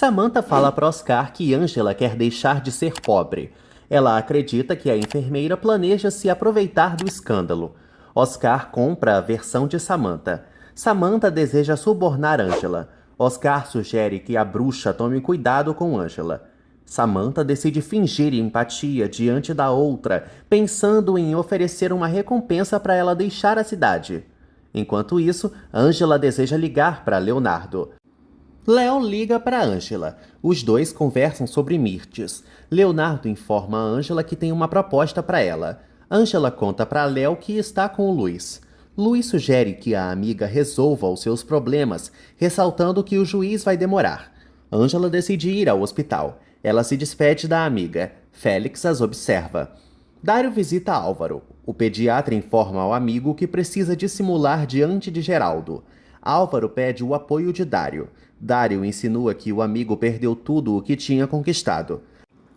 Samantha fala para Oscar que Angela quer deixar de ser pobre. Ela acredita que a enfermeira planeja se aproveitar do escândalo. Oscar compra a versão de Samantha. Samantha deseja subornar Angela. Oscar sugere que a bruxa tome cuidado com Angela. Samantha decide fingir empatia diante da outra, pensando em oferecer uma recompensa para ela deixar a cidade. Enquanto isso, Angela deseja ligar para Leonardo. Léo liga para Angela. Os dois conversam sobre Mirtes. Leonardo informa a Angela que tem uma proposta para ela. Angela conta para Léo que está com o Luiz. Luiz sugere que a amiga resolva os seus problemas, ressaltando que o juiz vai demorar. Angela decide ir ao hospital. Ela se despede da amiga. Félix as observa. Dário visita Álvaro. O pediatra informa ao amigo que precisa dissimular diante de Geraldo. Álvaro pede o apoio de Dário. Dário insinua que o amigo perdeu tudo o que tinha conquistado.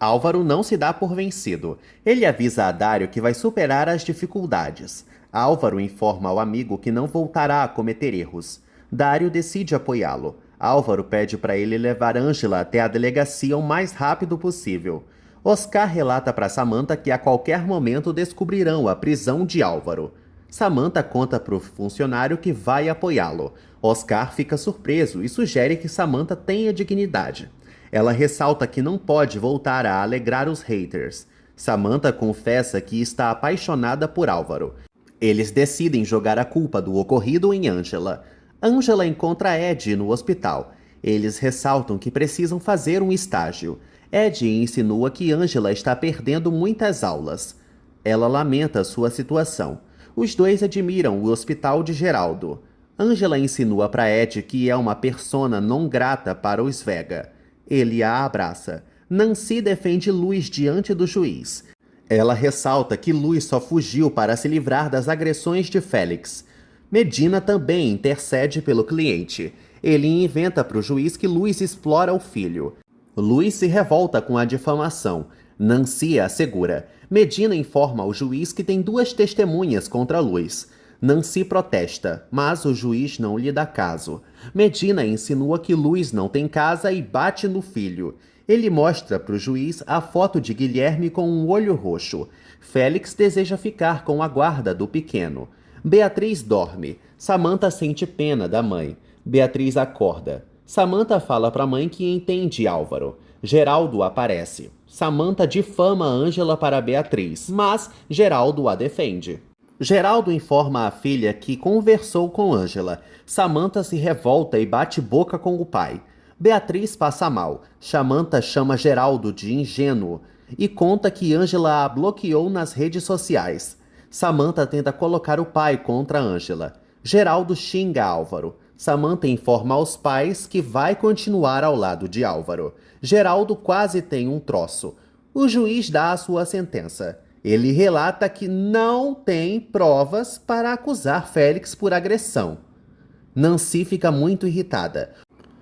Álvaro não se dá por vencido. Ele avisa a Dário que vai superar as dificuldades. Álvaro informa ao amigo que não voltará a cometer erros. Dário decide apoiá-lo. Álvaro pede para ele levar Angela até a delegacia o mais rápido possível. Oscar relata para Samantha que a qualquer momento descobrirão a prisão de Álvaro. Samantha conta para o funcionário que vai apoiá-lo. Oscar fica surpreso e sugere que Samantha tenha dignidade. Ela ressalta que não pode voltar a alegrar os haters. Samantha confessa que está apaixonada por Álvaro. Eles decidem jogar a culpa do ocorrido em Angela. Angela encontra Ed no hospital. Eles ressaltam que precisam fazer um estágio. Ed insinua que Angela está perdendo muitas aulas. Ela lamenta sua situação. Os dois admiram o hospital de Geraldo. Angela insinua para Ed que é uma persona não grata para os Vega. Ele a abraça. Nancy defende Luiz diante do juiz. Ela ressalta que Luiz só fugiu para se livrar das agressões de Félix. Medina também intercede pelo cliente. Ele inventa para o juiz que Luiz explora o filho. Luiz se revolta com a difamação. Nancy assegura. Medina informa ao juiz que tem 2 testemunhas contra Luiz. Nancy protesta, mas o juiz não lhe dá caso. Medina insinua que Luiz não tem casa e bate no filho. Ele mostra para o juiz a foto de Guilherme com um olho roxo. Félix deseja ficar com a guarda do pequeno. Beatriz dorme. Samantha sente pena da mãe. Beatriz acorda. Samantha fala para a mãe que entende Álvaro. Geraldo aparece. Samantha difama Angela para Beatriz, mas Geraldo a defende. Geraldo informa a filha que conversou com Angela. Samantha se revolta e bate boca com o pai. Beatriz passa mal. Samantha chama Geraldo de ingênuo e conta que Angela a bloqueou nas redes sociais. Samantha tenta colocar o pai contra Angela. Geraldo xinga Álvaro. Samantha informa aos pais que vai continuar ao lado de Álvaro. Geraldo quase tem um troço. O juiz dá a sua sentença. Ele relata que não tem provas para acusar Félix por agressão. Nancy fica muito irritada.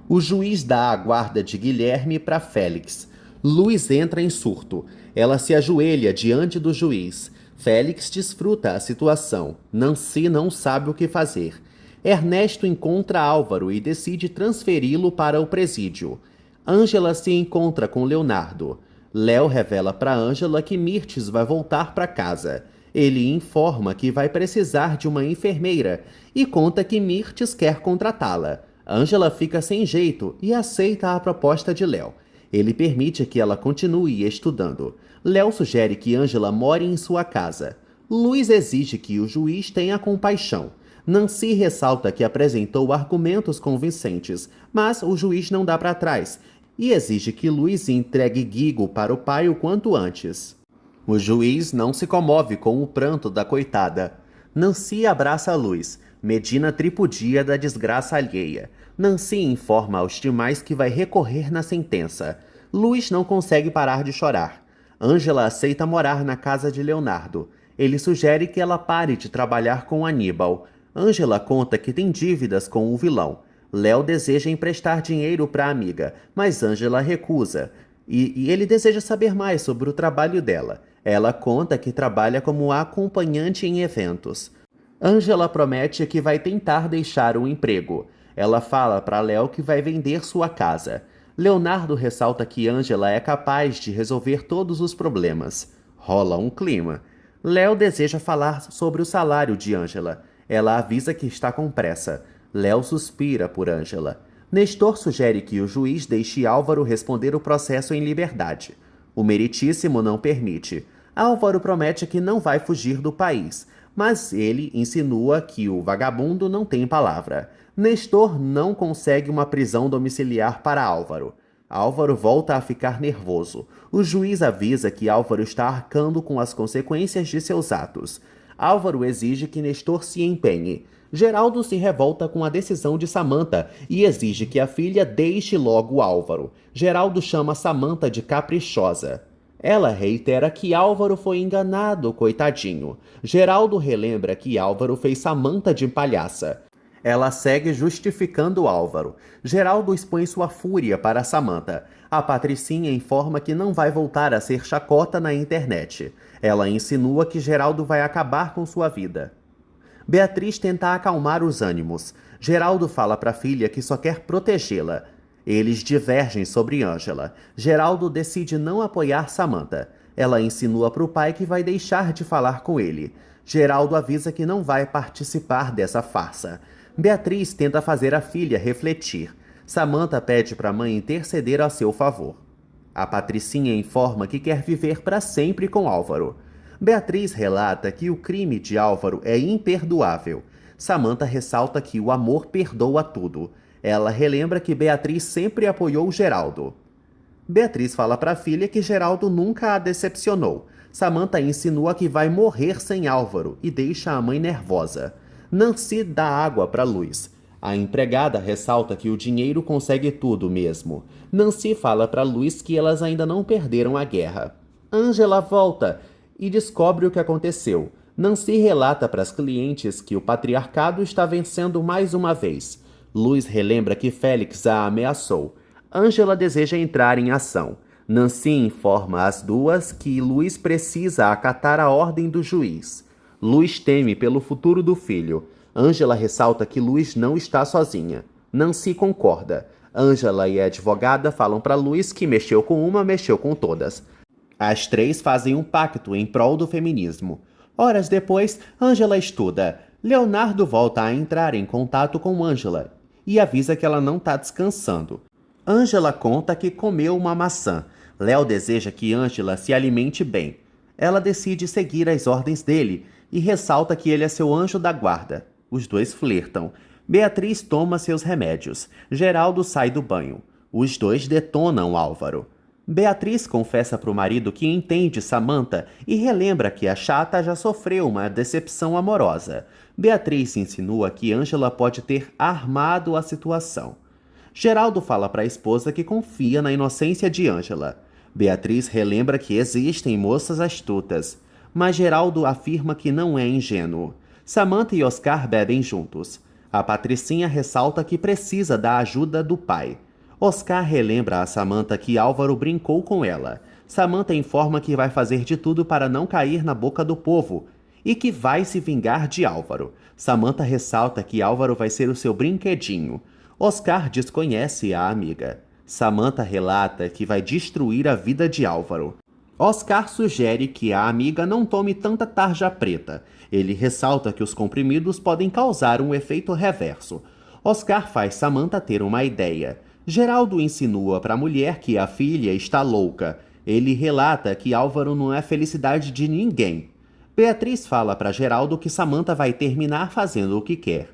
O juiz dá a guarda de Guilherme para Félix. Luiz entra em surto. Ela se ajoelha diante do juiz. Félix desfruta a situação. Nancy não sabe o que fazer. Ernesto encontra Álvaro e decide transferi-lo para o presídio. Angela se encontra com Leonardo. Léo revela para Angela que Mirtes vai voltar para casa. Ele informa que vai precisar de uma enfermeira e conta que Mirtes quer contratá-la. Angela fica sem jeito e aceita a proposta de Léo. Ele permite que ela continue estudando. Léo sugere que Angela more em sua casa. Luiz exige que o juiz tenha compaixão. Nancy ressalta que apresentou argumentos convincentes, mas o juiz não dá para trás e exige que Luiz entregue Guigo para o pai o quanto antes. O juiz não se comove com o pranto da coitada. Nancy abraça Luiz. Medina tripudia da desgraça alheia. Nancy informa aos demais que vai recorrer na sentença. Luiz não consegue parar de chorar. Angela aceita morar na casa de Leonardo. Ele sugere que ela pare de trabalhar com Aníbal. Angela conta que tem dívidas com o vilão. Léo deseja emprestar dinheiro para a amiga, mas Angela recusa. E ele deseja saber mais sobre o trabalho dela. Ela conta que trabalha como acompanhante em eventos. Angela promete que vai tentar deixar o emprego. Ela fala para Léo que vai vender sua casa. Leonardo ressalta que Ângela é capaz de resolver todos os problemas. Rola um clima. Léo deseja falar sobre o salário de Ângela. Ela avisa que está com pressa. Léo suspira por Ângela. Nestor sugere que o juiz deixe Álvaro responder o processo em liberdade. O meritíssimo não permite. Álvaro promete que não vai fugir do país, mas ele insinua que o vagabundo não tem palavra. Nestor não consegue uma prisão domiciliar para Álvaro. Álvaro volta a ficar nervoso. O juiz avisa que Álvaro está arcando com as consequências de seus atos. Álvaro exige que Nestor se empenhe. Geraldo se revolta com a decisão de Samantha e exige que a filha deixe logo Álvaro. Geraldo chama Samantha de caprichosa. Ela reitera que Álvaro foi enganado, coitadinho. Geraldo relembra que Álvaro fez Samantha de palhaça. Ela segue justificando Álvaro. Geraldo expõe sua fúria para Samantha. A patricinha informa que não vai voltar a ser chacota na internet. Ela insinua que Geraldo vai acabar com sua vida. Beatriz tenta acalmar os ânimos. Geraldo fala para a filha que só quer protegê-la. Eles divergem sobre Ângela. Geraldo decide não apoiar Samantha. Ela insinua para o pai que vai deixar de falar com ele. Geraldo avisa que não vai participar dessa farsa. Beatriz tenta fazer a filha refletir. Samantha pede para a mãe interceder a seu favor. A patricinha informa que quer viver para sempre com Álvaro. Beatriz relata que o crime de Álvaro é imperdoável. Samantha ressalta que o amor perdoa tudo. Ela relembra que Beatriz sempre apoiou Geraldo. Beatriz fala para a filha que Geraldo nunca a decepcionou. Samantha insinua que vai morrer sem Álvaro e deixa a mãe nervosa. Nancy dá água para Luz. A empregada ressalta que o dinheiro consegue tudo mesmo. Nancy fala para Luz que elas ainda não perderam a guerra. Ângela volta e descobre o que aconteceu. Nancy relata para as clientes que o patriarcado está vencendo mais uma vez. Luz relembra que Félix a ameaçou. Ângela deseja entrar em ação. Nancy informa as duas que Luz precisa acatar a ordem do juiz. Luz teme pelo futuro do filho. Ângela ressalta que Luz não está sozinha. Nancy concorda. Ângela e a advogada falam para Luz que mexeu com uma, mexeu com todas. As três fazem um pacto em prol do feminismo. Horas depois, Ângela estuda. Leonardo volta a entrar em contato com Ângela e avisa que ela não está descansando. Ângela conta que comeu uma maçã. Léo deseja que Ângela se alimente bem. Ela decide seguir as ordens dele e ressalta que ele é seu anjo da guarda. Os dois flertam. Beatriz toma seus remédios. Geraldo sai do banho. Os dois detonam Álvaro. Beatriz confessa para o marido que entende Samantha e relembra que a chata já sofreu uma decepção amorosa. Beatriz insinua que Ângela pode ter armado a situação. Geraldo fala para a esposa que confia na inocência de Ângela. Beatriz relembra que existem moças astutas, mas Geraldo afirma que não é ingênuo. Samantha e Oscar bebem juntos. A patricinha ressalta que precisa da ajuda do pai. Oscar relembra a Samantha que Álvaro brincou com ela. Samantha informa que vai fazer de tudo para não cair na boca do povo e que vai se vingar de Álvaro. Samantha ressalta que Álvaro vai ser o seu brinquedinho. Oscar desconhece a amiga. Samantha relata que vai destruir a vida de Álvaro. Oscar sugere que a amiga não tome tanta tarja preta. Ele ressalta que os comprimidos podem causar um efeito reverso. Oscar faz Samantha ter uma ideia. Geraldo insinua para a mulher que a filha está louca. Ele relata que Álvaro não é felicidade de ninguém. Beatriz fala para Geraldo que Samantha vai terminar fazendo o que quer.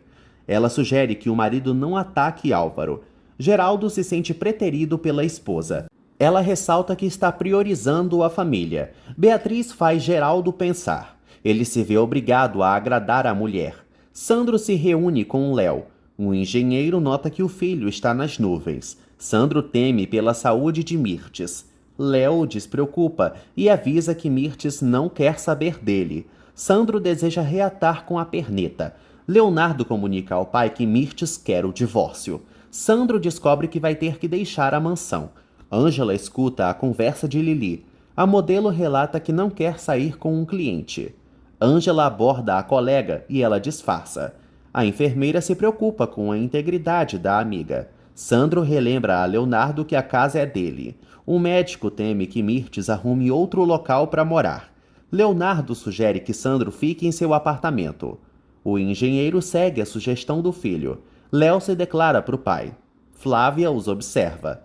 Ela sugere que o marido não ataque Álvaro. Geraldo se sente preterido pela esposa. Ela ressalta que está priorizando a família. Beatriz faz Geraldo pensar. Ele se vê obrigado a agradar a mulher. Sandro se reúne com Léo. O engenheiro nota que o filho está nas nuvens. Sandro teme pela saúde de Mirtes. Léo despreocupa e avisa que Mirtes não quer saber dele. Sandro deseja reatar com a perneta. Leonardo comunica ao pai que Mirtes quer o divórcio. Sandro descobre que vai ter que deixar a mansão. Ângela escuta a conversa de Lili. A modelo relata que não quer sair com um cliente. Ângela aborda a colega e ela disfarça. A enfermeira se preocupa com a integridade da amiga. Sandro relembra a Leonardo que a casa é dele. O médico teme que Mirtes arrume outro local para morar. Leonardo sugere que Sandro fique em seu apartamento. O engenheiro segue a sugestão do filho. Léo se declara para o pai. Flávia os observa.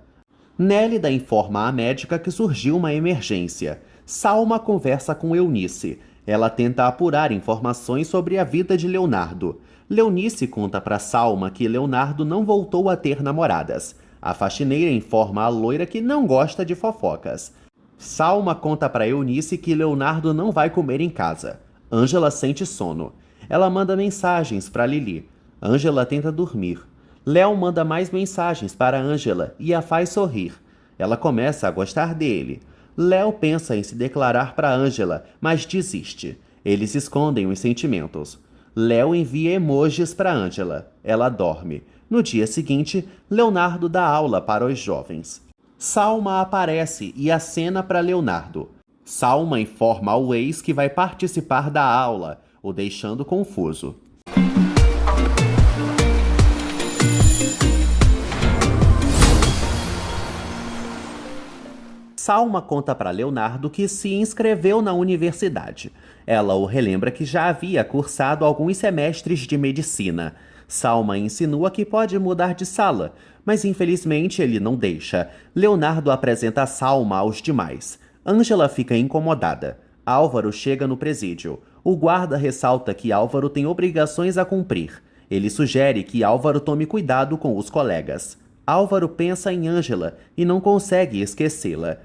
Nélida informa à médica que surgiu uma emergência. Salma conversa com Eunice. Ela tenta apurar informações sobre a vida de Leonardo. Leonice conta para Salma que Leonardo não voltou a ter namoradas. A faxineira informa a loira que não gosta de fofocas. Salma conta para Eunice que Leonardo não vai comer em casa. Ângela sente sono. Ela manda mensagens para Lili. Ângela tenta dormir. Léo manda mais mensagens para Ângela e a faz sorrir. Ela começa a gostar dele. Léo pensa em se declarar para Ângela, mas desiste. Eles escondem os sentimentos. Léo envia emojis para Ângela. Ela dorme. No dia seguinte, Leonardo dá aula para os jovens. Salma aparece e acena para Leonardo. Salma informa ao ex que vai participar da aula, o deixando confuso. Salma conta para Leonardo que se inscreveu na universidade. Ela o relembra que já havia cursado alguns semestres de medicina. Salma insinua que pode mudar de sala, mas infelizmente ele não deixa. Leonardo apresenta Salma aos demais. Ângela fica incomodada. Álvaro chega no presídio. O guarda ressalta que Álvaro tem obrigações a cumprir. Ele sugere que Álvaro tome cuidado com os colegas. Álvaro pensa em Ângela e não consegue esquecê-la.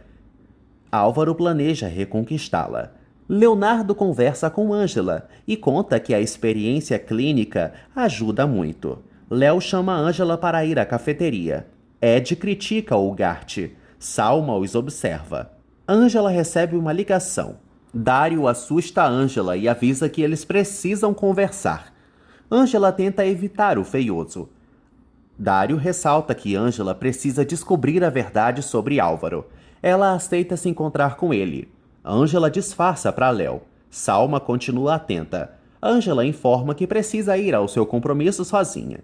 Álvaro planeja reconquistá-la. Leonardo conversa com Ângela e conta que a experiência clínica ajuda muito. Léo chama Ângela para ir à cafeteria. Ed critica o Gart. Salma os observa. Ângela recebe uma ligação. Dário assusta Ângela e avisa que eles precisam conversar. Ângela tenta evitar o feioso. Dário ressalta que Ângela precisa descobrir a verdade sobre Álvaro. Ela aceita se encontrar com ele. Ângela disfarça para Léo. Salma continua atenta. Ângela informa que precisa ir ao seu compromisso sozinha.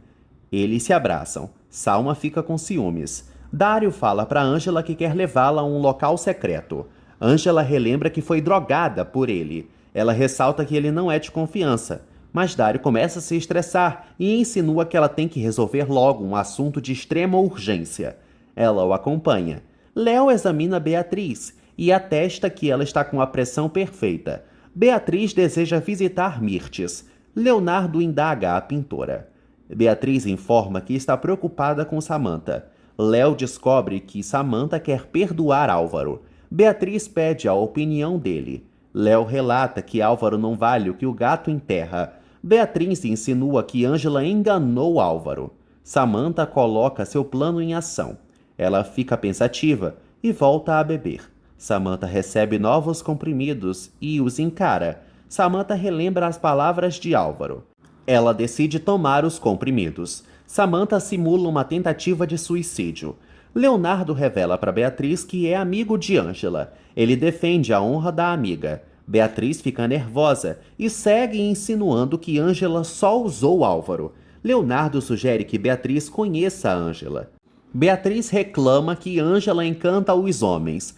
Eles se abraçam. Salma fica com ciúmes. Dário fala para Ângela que quer levá-la a um local secreto. Ângela relembra que foi drogada por ele. Ela ressalta que ele não é de confiança. Mas Dário começa a se estressar e insinua que ela tem que resolver logo um assunto de extrema urgência. Ela o acompanha. Léo examina Beatriz e atesta que ela está com a pressão perfeita. Beatriz deseja visitar Mirtes. Leonardo indaga a pintora. Beatriz informa que está preocupada com Samantha. Léo descobre que Samantha quer perdoar Álvaro. Beatriz pede a opinião dele. Léo relata que Álvaro não vale o que o gato enterra. Beatriz insinua que Ângela enganou Álvaro. Samantha coloca seu plano em ação. Ela fica pensativa e volta a beber. Samantha recebe novos comprimidos e os encara. Samantha relembra as palavras de Álvaro. Ela decide tomar os comprimidos. Samantha simula uma tentativa de suicídio. Leonardo revela para Beatriz que é amigo de Ângela. Ele defende a honra da amiga. Beatriz fica nervosa e segue insinuando que Ângela só usou Álvaro. Leonardo sugere que Beatriz conheça Ângela. Beatriz reclama que Ângela encanta os homens.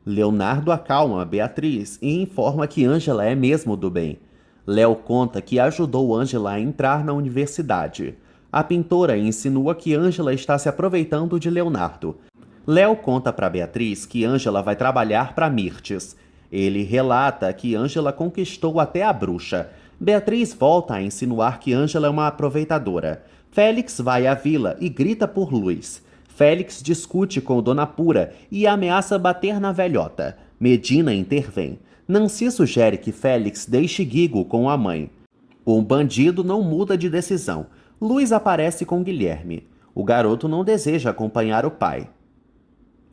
Leonardo acalma Beatriz e informa que Ângela é mesmo do bem. Léo conta que ajudou Ângela a entrar na universidade. A pintora insinua que Ângela está se aproveitando de Leonardo. Léo conta para Beatriz que Ângela vai trabalhar para Mirtes. Ele relata que Ângela conquistou até a bruxa. Beatriz volta a insinuar que Ângela é uma aproveitadora. Félix vai à vila e grita por Luz. Félix discute com Dona Pura e ameaça bater na velhota. Medina intervém. Nancy sugere que Félix deixe Guigo com a mãe. O bandido não muda de decisão. Luz aparece com Guilherme. O garoto não deseja acompanhar o pai.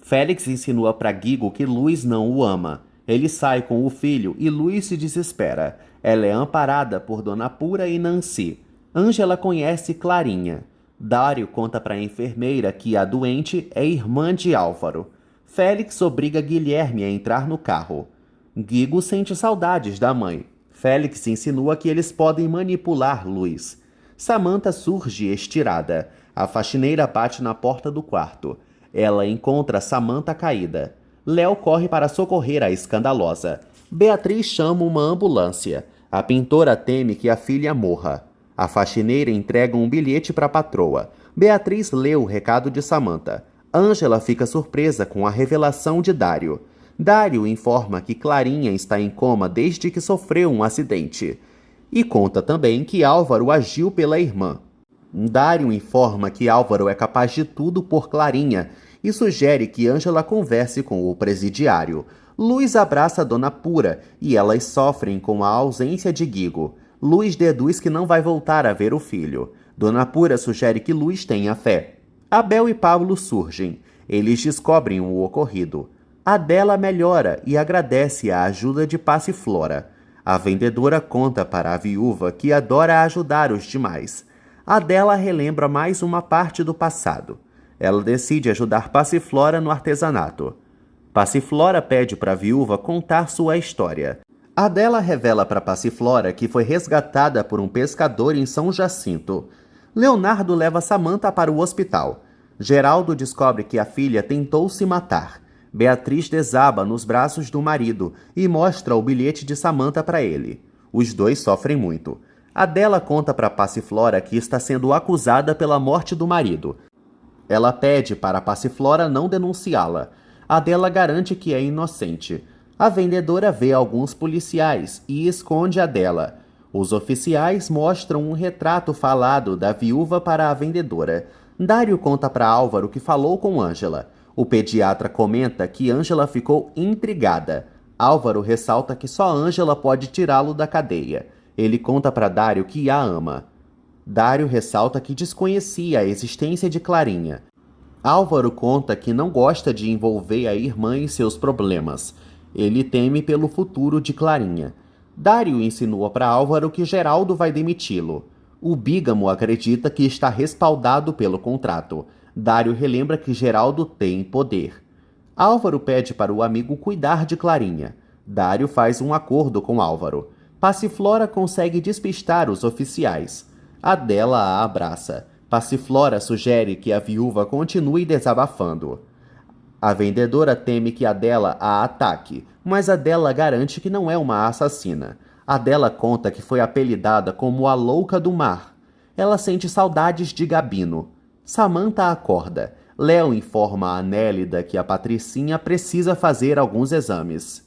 Félix insinua para Guigo que Luz não o ama. Ele sai com o filho e Luz se desespera. Ela é amparada por Dona Pura e Nancy. Ângela conhece Clarinha. Dário conta para a enfermeira que a doente é irmã de Álvaro. Félix obriga Guilherme a entrar no carro. Guigo sente saudades da mãe. Félix insinua que eles podem manipular Luz. Samantha surge estirada. A faxineira bate na porta do quarto. Ela encontra Samantha caída. Léo corre para socorrer a escandalosa. Beatriz chama uma ambulância. A pintora teme que a filha morra. A faxineira entrega um bilhete para a patroa. Beatriz lê o recado de Samantha. Ângela fica surpresa com a revelação de Dário. Dário informa que Clarinha está em coma desde que sofreu um acidente. E conta também que Álvaro agiu pela irmã. Dário informa que Álvaro é capaz de tudo por Clarinha e sugere que Ângela converse com o presidiário. Luz abraça Dona Pura e elas sofrem com a ausência de Guigo. Luz deduz que não vai voltar a ver o filho. Dona Pura sugere que Luz tenha fé. Abel e Pablo surgem. Eles descobrem o ocorrido. Adela melhora e agradece a ajuda de Passiflora. A vendedora conta para a viúva que adora ajudar os demais. Adela relembra mais uma parte do passado. Ela decide ajudar Passiflora no artesanato. Passiflora pede para a viúva contar sua história. Adela revela para Passiflora que foi resgatada por um pescador em São Jacinto. Leonardo leva Samantha para o hospital. Geraldo descobre que a filha tentou se matar. Beatriz desaba nos braços do marido e mostra o bilhete de Samantha para ele. Os dois sofrem muito. Adela conta para Passiflora que está sendo acusada pela morte do marido. Ela pede para Passiflora não denunciá-la. Adela garante que é inocente. A vendedora vê alguns policiais e esconde Adela. Os oficiais mostram um retrato falado da viúva para a vendedora. Dário conta para Álvaro que falou com Ângela. O pediatra comenta que Ângela ficou intrigada. Álvaro ressalta que só Ângela pode tirá-lo da cadeia. Ele conta para Dário que a ama. Dário ressalta que desconhecia a existência de Clarinha. Álvaro conta que não gosta de envolver a irmã em seus problemas. Ele teme pelo futuro de Clarinha. Dário insinua para Álvaro que Geraldo vai demiti-lo. O bígamo acredita que está respaldado pelo contrato. Dário relembra que Geraldo tem poder. Álvaro pede para o amigo cuidar de Clarinha. Dário faz um acordo com Álvaro. Passiflora consegue despistar os oficiais. Adela a abraça. Passiflora sugere que a viúva continue desabafando. A vendedora teme que Adela a ataque, mas Adela garante que não é uma assassina. Adela conta que foi apelidada como a louca do mar. Ela sente saudades de Gabino. Samantha acorda. Léo informa a Nélida que a Patricinha precisa fazer alguns exames.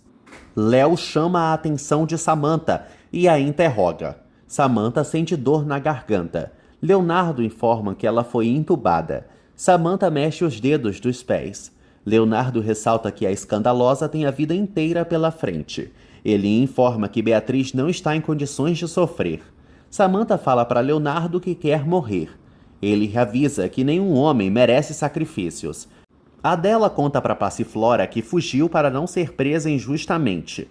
Léo chama a atenção de Samantha e a interroga. Samantha sente dor na garganta. Leonardo informa que ela foi entubada. Samantha mexe os dedos dos pés. Leonardo ressalta que a escandalosa tem a vida inteira pela frente. Ele informa que Beatriz não está em condições de sofrer. Samantha fala para Leonardo que quer morrer. Ele avisa que nenhum homem merece sacrifícios. Adela conta para Passiflora que fugiu para não ser presa injustamente.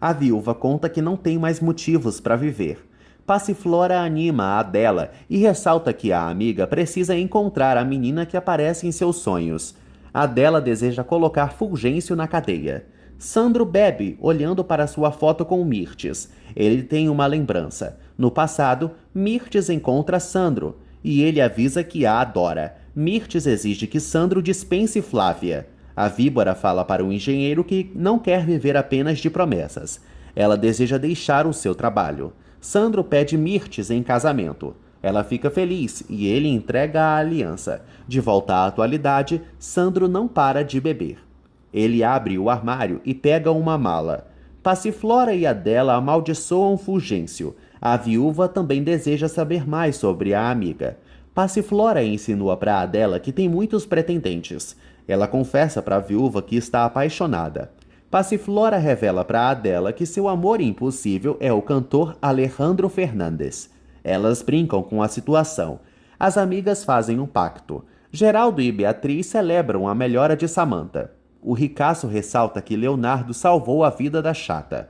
A viúva conta que não tem mais motivos para viver. Passiflora anima a Adela e ressalta que a amiga precisa encontrar a menina que aparece em seus sonhos. Adela deseja colocar Fulgêncio na cadeia. Sandro bebe, olhando para sua foto com Mirtes. Ele tem uma lembrança. No passado, Mirtes encontra Sandro e ele avisa que a adora. Mirtes exige que Sandro dispense Flávia. A víbora fala para o engenheiro que não quer viver apenas de promessas. Ela deseja deixar o seu trabalho. Sandro pede Mirtes em casamento. Ela fica feliz e ele entrega a aliança. De volta à atualidade, Sandro não para de beber. Ele abre o armário e pega uma mala. Passiflora e Adela amaldiçoam Fulgêncio. A viúva também deseja saber mais sobre a amiga. Passiflora insinua para Adela que tem muitos pretendentes. Ela confessa para a viúva que está apaixonada. Passiflora revela para Adela que seu amor impossível é o cantor Alejandro Fernandes. Elas brincam com a situação. As amigas fazem um pacto. Geraldo e Beatriz celebram a melhora de Samantha. O ricaço ressalta que Leonardo salvou a vida da chata.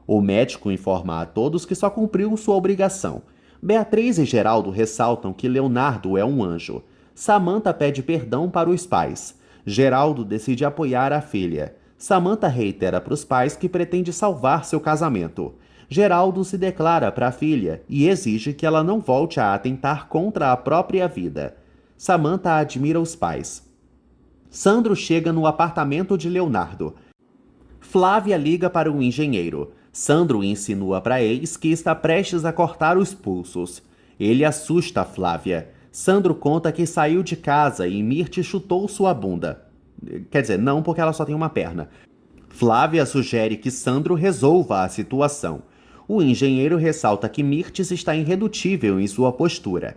O médico informa a todos que só cumpriu sua obrigação. Beatriz e Geraldo ressaltam que Leonardo é um anjo. Samantha pede perdão para os pais. Geraldo decide apoiar a filha. Samantha reitera para os pais que pretende salvar seu casamento. Geraldo se declara para a filha e exige que ela não volte a atentar contra a própria vida. Samantha admira os pais. Sandro chega no apartamento de Leonardo. Flávia liga para o engenheiro. Sandro insinua para ex que está prestes a cortar os pulsos. Ele assusta Flávia. Sandro conta que saiu de casa e Mirth chutou sua bunda. Quer dizer, não, porque ela só tem uma perna. Flávia sugere que Sandro resolva a situação. O engenheiro ressalta que Mirth está irredutível em sua postura.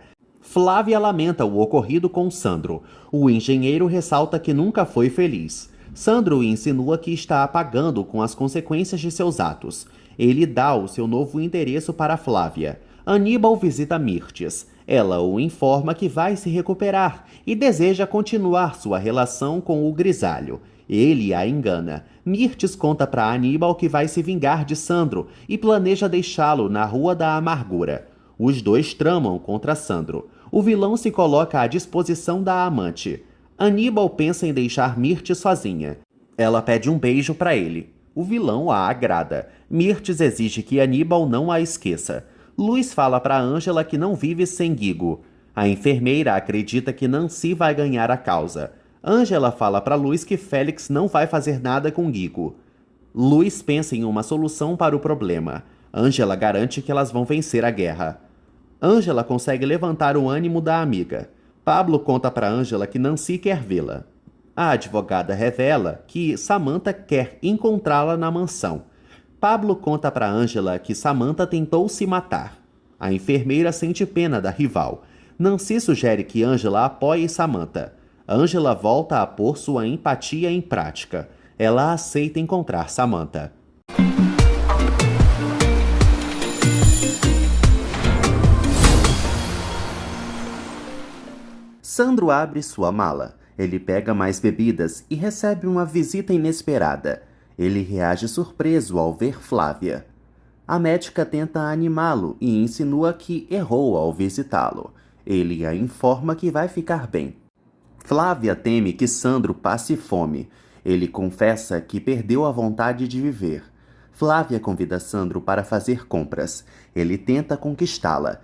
Flávia lamenta o ocorrido com Sandro. O engenheiro ressalta que nunca foi feliz. Sandro insinua que está pagando com as consequências de seus atos. Ele dá o seu novo endereço para Flávia. Aníbal visita Mirtes. Ela o informa que vai se recuperar e deseja continuar sua relação com o grisalho. Ele a engana. Mirtes conta para Aníbal que vai se vingar de Sandro e planeja deixá-lo na Rua da Amargura. Os dois tramam contra Sandro. O vilão se coloca à disposição da amante. Aníbal pensa em deixar Mirtes sozinha. Ela pede um beijo para ele. O vilão a agrada. Mirtes exige que Aníbal não a esqueça. Luz fala para Ângela que não vive sem Guigo. A enfermeira acredita que Nancy vai ganhar a causa. Ângela fala para Luz que Félix não vai fazer nada com Guigo. Luz pensa em uma solução para o problema. Ângela garante que elas vão vencer a guerra. Ângela consegue levantar o ânimo da amiga. Pablo conta para Ângela que Nancy quer vê-la. A advogada revela que Samantha quer encontrá-la na mansão. Pablo conta para Ângela que Samantha tentou se matar. A enfermeira sente pena da rival. Nancy sugere que Ângela apoie Samantha. Ângela volta a pôr sua empatia em prática. Ela aceita encontrar Samantha. Sandro abre sua mala. Ele pega mais bebidas e recebe uma visita inesperada. Ele reage surpreso ao ver Flávia. A médica tenta animá-lo e insinua que errou ao visitá-lo. Ele a informa que vai ficar bem. Flávia teme que Sandro passe fome. Ele confessa que perdeu a vontade de viver. Flávia convida Sandro para fazer compras. Ele tenta conquistá-la.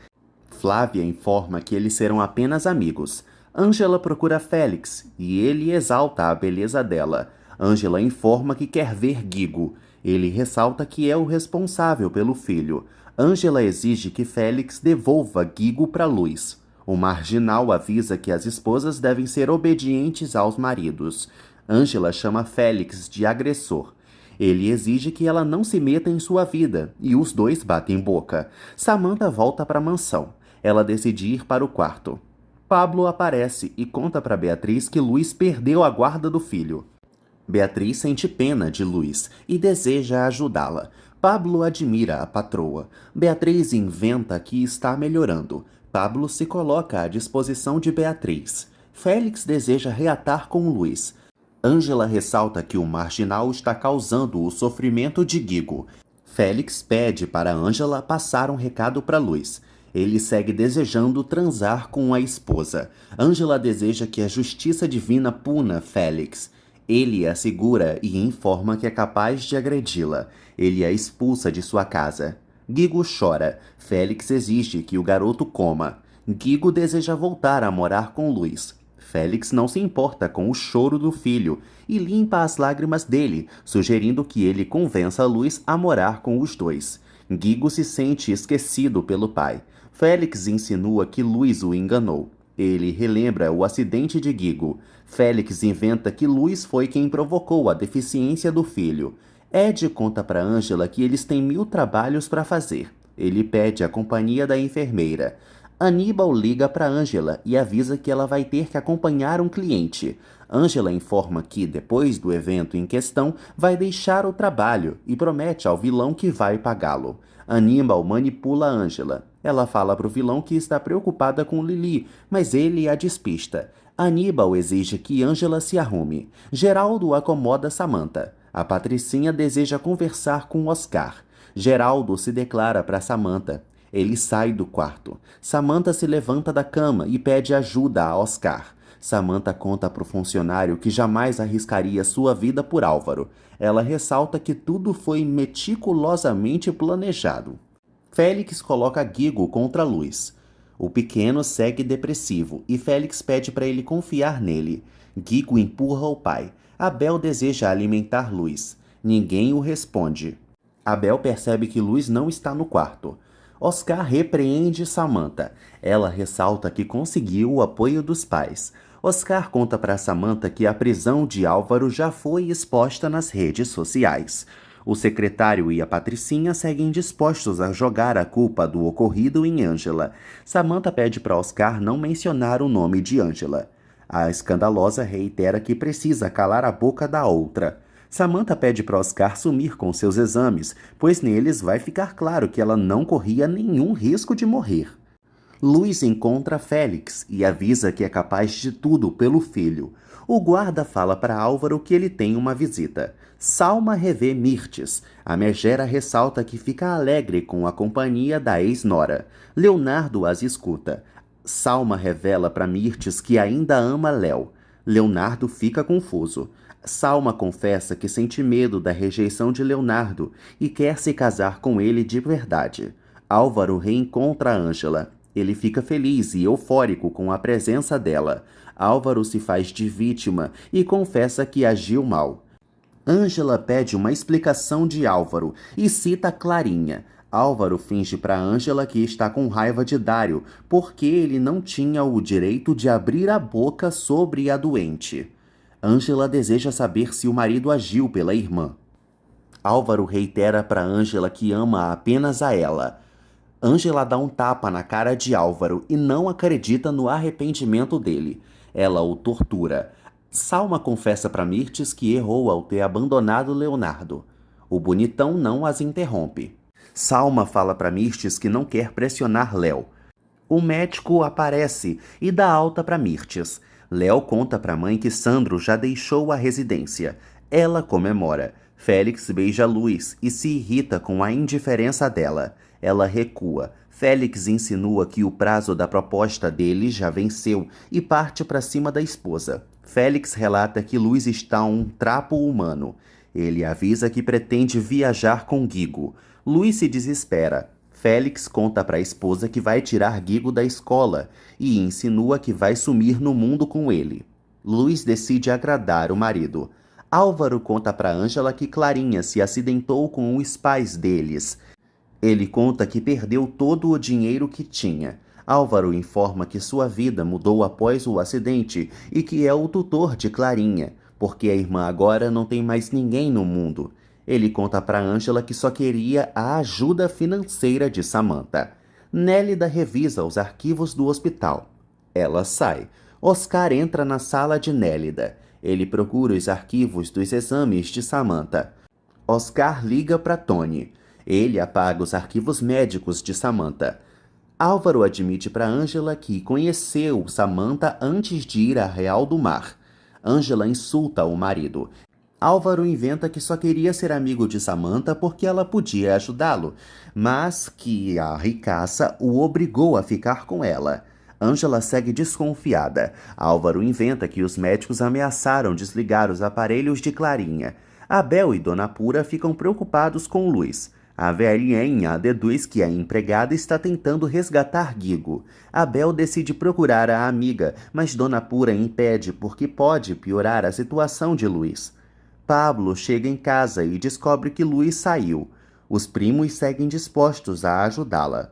Flávia informa que eles serão apenas amigos. Ângela procura Félix e ele exalta a beleza dela. Ângela informa que quer ver Guigo. Ele ressalta que é o responsável pelo filho. Ângela exige que Félix devolva Guigo para Luz. O marginal avisa que as esposas devem ser obedientes aos maridos. Ângela chama Félix de agressor. Ele exige que ela não se meta em sua vida e os dois batem boca. Samantha volta para a mansão. Ela decide ir para o quarto. Pablo aparece e conta para Beatriz que Luiz perdeu a guarda do filho. Beatriz sente pena de Luiz e deseja ajudá-la. Pablo admira a patroa. Beatriz inventa que está melhorando. Pablo se coloca à disposição de Beatriz. Félix deseja reatar com Luiz. Ângela ressalta que o marginal está causando o sofrimento de Guigo. Félix pede para Ângela passar um recado para Luiz. Ele segue desejando transar com a esposa. Ângela deseja que a justiça divina puna Félix. Ele a segura e informa que é capaz de agredi-la. Ele a expulsa de sua casa. Guigo chora. Félix exige que o garoto coma. Guigo deseja voltar a morar com Luiz. Félix não se importa com o choro do filho e limpa as lágrimas dele, sugerindo que ele convença Luiz a morar com os dois. Guigo se sente esquecido pelo pai. Félix insinua que Luiz o enganou. Ele relembra o acidente de Guigo. Félix inventa que Luiz foi quem provocou a deficiência do filho. Ed conta para Ângela que eles têm 1000 trabalhos para fazer. Ele pede a companhia da enfermeira. Aníbal liga para Ângela e avisa que ela vai ter que acompanhar um cliente. Ângela informa que, depois do evento em questão, vai deixar o trabalho e promete ao vilão que vai pagá-lo. Aníbal manipula Ângela. Ela fala para o vilão que está preocupada com Lili, mas ele a despista. Aníbal exige que Ângela se arrume. Geraldo acomoda Samantha. A Patricinha deseja conversar com Oscar. Geraldo se declara para Samantha. Ele sai do quarto. Samantha se levanta da cama e pede ajuda a Oscar. Samantha conta para o funcionário que jamais arriscaria sua vida por Álvaro. Ela ressalta que tudo foi meticulosamente planejado. Félix coloca Guigo contra Luiz. O pequeno segue depressivo e Félix pede para ele confiar nele. Guigo empurra o pai. Abel deseja alimentar Luiz. Ninguém o responde. Abel percebe que Luiz não está no quarto. Oscar repreende Samantha. Ela ressalta que conseguiu o apoio dos pais. Oscar conta para Samantha que a prisão de Álvaro já foi exposta nas redes sociais. O secretário e a Patricinha seguem dispostos a jogar a culpa do ocorrido em Ângela. Samantha pede para Oscar não mencionar o nome de Ângela. A escandalosa reitera que precisa calar a boca da outra. Samantha pede para Oscar sumir com seus exames, pois neles vai ficar claro que ela não corria nenhum risco de morrer. Luiz encontra Félix e avisa que é capaz de tudo pelo filho. O guarda fala para Álvaro que ele tem uma visita. Salma revê Mirtes. A megera ressalta que fica alegre com a companhia da ex-nora. Leonardo as escuta. Salma revela para Mirtes que ainda ama Léo. Leonardo fica confuso. Salma confessa que sente medo da rejeição de Leonardo e quer se casar com ele de verdade. Álvaro reencontra Ângela. Ele fica feliz e eufórico com a presença dela. Álvaro se faz de vítima e confessa que agiu mal. Ângela pede uma explicação de Álvaro e cita Clarinha. Álvaro finge para Ângela que está com raiva de Dário, porque ele não tinha o direito de abrir a boca sobre a doente. Ângela deseja saber se o marido agiu pela irmã. Álvaro reitera para Ângela que ama apenas a ela. Ângela dá um tapa na cara de Álvaro e não acredita no arrependimento dele. Ela o tortura. Salma confessa para Mirtes que errou ao ter abandonado Leonardo. O bonitão não as interrompe. Salma fala para Mirtes que não quer pressionar Léo. O médico aparece e dá alta para Mirtes. Léo conta para a mãe que Sandro já deixou a residência. Ela comemora. Félix beija Luz e se irrita com a indiferença dela. Ela recua. Félix insinua que o prazo da proposta dele já venceu e parte para cima da esposa. Félix relata que Luz está um trapo humano. Ele avisa que pretende viajar com Guigo. Luz se desespera. Félix conta para a esposa que vai tirar Guigo da escola e insinua que vai sumir no mundo com ele. Luz decide agradar o marido. Álvaro conta para Ângela que Clarinha se acidentou com os pais deles. Ele conta que perdeu todo o dinheiro que tinha. Álvaro informa que sua vida mudou após o acidente e que é o tutor de Clarinha, porque a irmã agora não tem mais ninguém no mundo. Ele conta para Ângela que só queria a ajuda financeira de Samantha. Nélida revisa os arquivos do hospital. Ela sai. Oscar entra na sala de Nélida. Ele procura os arquivos dos exames de Samantha. Oscar liga para Tony. Ele apaga os arquivos médicos de Samantha. Álvaro admite para Ângela que conheceu Samantha antes de ir a Real do Mar. Ângela insulta o marido. Álvaro inventa que só queria ser amigo de Samantha porque ela podia ajudá-lo, mas que a ricaça o obrigou a ficar com ela. Ângela segue desconfiada. Álvaro inventa que os médicos ameaçaram desligar os aparelhos de Clarinha. Abel e Dona Pura ficam preocupados com Luz. A velhinha deduz que a empregada está tentando resgatar Guigo. Abel decide procurar a amiga, mas Dona Pura impede porque pode piorar a situação de Luz. Pablo chega em casa e descobre que Luz saiu. Os primos seguem dispostos a ajudá-la.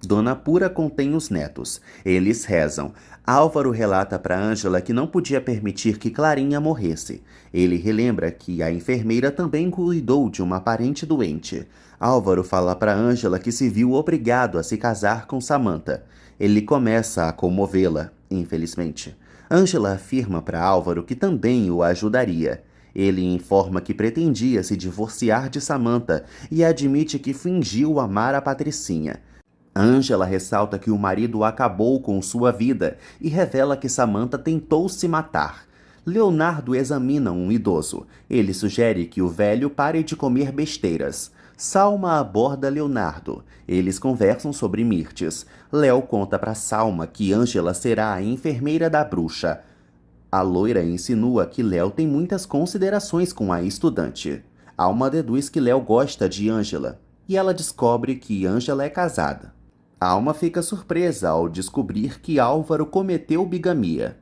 Dona Pura contém os netos. Eles rezam. Álvaro relata para Ângela que não podia permitir que Clarinha morresse. Ele relembra que a enfermeira também cuidou de uma parente doente. Álvaro fala para Ângela que se viu obrigado a se casar com Samantha. Ele começa a comovê-la, infelizmente. Ângela afirma para Álvaro que também o ajudaria. Ele informa que pretendia se divorciar de Samantha e admite que fingiu amar a Patricinha. Ângela ressalta que o marido acabou com sua vida e revela que Samantha tentou se matar. Leonardo examina um idoso. Ele sugere que o velho pare de comer besteiras. Salma aborda Leonardo. Eles conversam sobre Mirtes. Léo conta para Salma que Ângela será a enfermeira da bruxa. A loira insinua que Léo tem muitas considerações com a estudante. Alma deduz que Léo gosta de Ângela, e ela descobre que Ângela é casada. Alma fica surpresa ao descobrir que Álvaro cometeu bigamia.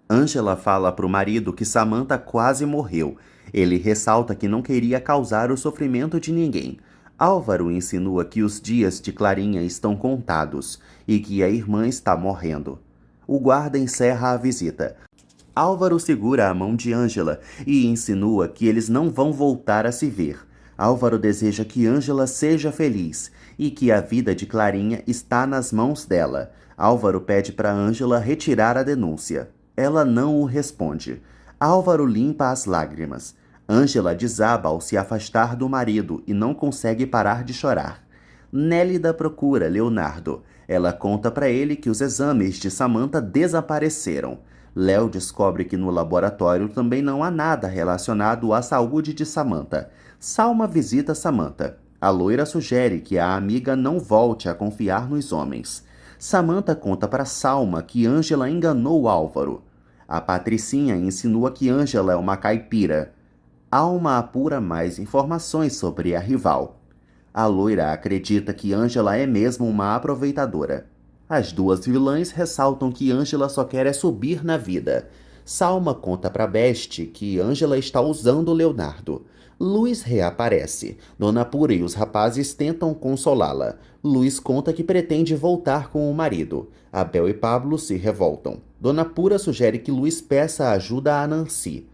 Ângela fala para o marido que Samantha quase morreu. Ele ressalta que não queria causar o sofrimento de ninguém. Álvaro insinua que os dias de Clarinha estão contados e que a irmã está morrendo. O guarda encerra a visita. Álvaro segura a mão de Ângela e insinua que eles não vão voltar a se ver. Álvaro deseja que Ângela seja feliz e que a vida de Clarinha está nas mãos dela. Álvaro pede para Ângela retirar a denúncia. Ela não o responde. Álvaro limpa as lágrimas. Ângela desaba ao se afastar do marido e não consegue parar de chorar. Nélida procura Leonardo. Ela conta para ele que os exames de Samantha desapareceram. Léo descobre que no laboratório também não há nada relacionado à saúde de Samantha. Salma visita Samantha. A loira sugere que a amiga não volte a confiar nos homens. Samantha conta para Salma que Ângela enganou Álvaro. A Patricinha insinua que Ângela é uma caipira. Alma apura mais informações sobre a rival. A loira acredita que Ângela é mesmo uma aproveitadora. As duas vilãs ressaltam que Ângela só quer subir na vida. Salma conta para Beste que Ângela está usando Leonardo. Luiz reaparece. Dona Pura e os rapazes tentam consolá-la. Luiz conta que pretende voltar com o marido. Abel e Pablo se revoltam. Dona Pura sugere que Luiz peça ajuda a Nancy.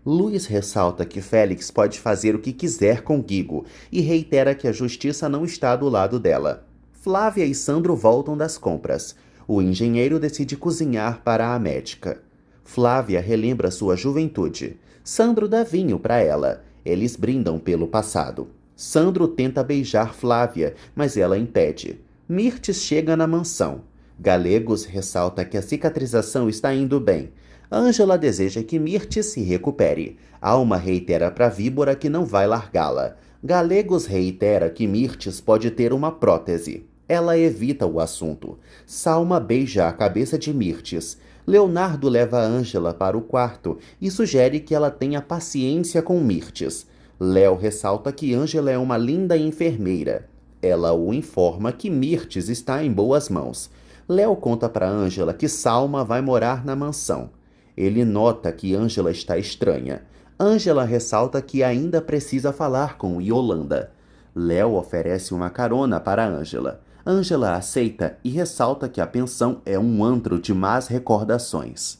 Luiz ressalta que Félix pode fazer o que quiser com Guigo e reitera que a justiça não está do lado dela. Flávia e Sandro voltam das compras. O engenheiro decide cozinhar para a médica. Flávia relembra sua juventude. Sandro dá vinho para ela. Eles brindam pelo passado. Sandro tenta beijar Flávia, mas ela impede. Mirtes chega na mansão. Galegos ressalta que a cicatrização está indo bem. Ângela deseja que Mirtes se recupere. Alma reitera para Víbora que não vai largá-la. Galegos reitera que Mirtes pode ter uma prótese. Ela evita o assunto. Salma beija a cabeça de Mirtes. Leonardo leva Ângela para o quarto e sugere que ela tenha paciência com Mirtes. Léo ressalta que Ângela é uma linda enfermeira. Ela o informa que Mirtes está em boas mãos. Léo conta para Ângela que Salma vai morar na mansão. Ele nota que Ângela está estranha. Ângela ressalta que ainda precisa falar com Yolanda. Léo oferece uma carona para Ângela. Ângela aceita e ressalta que a pensão é um antro de más recordações.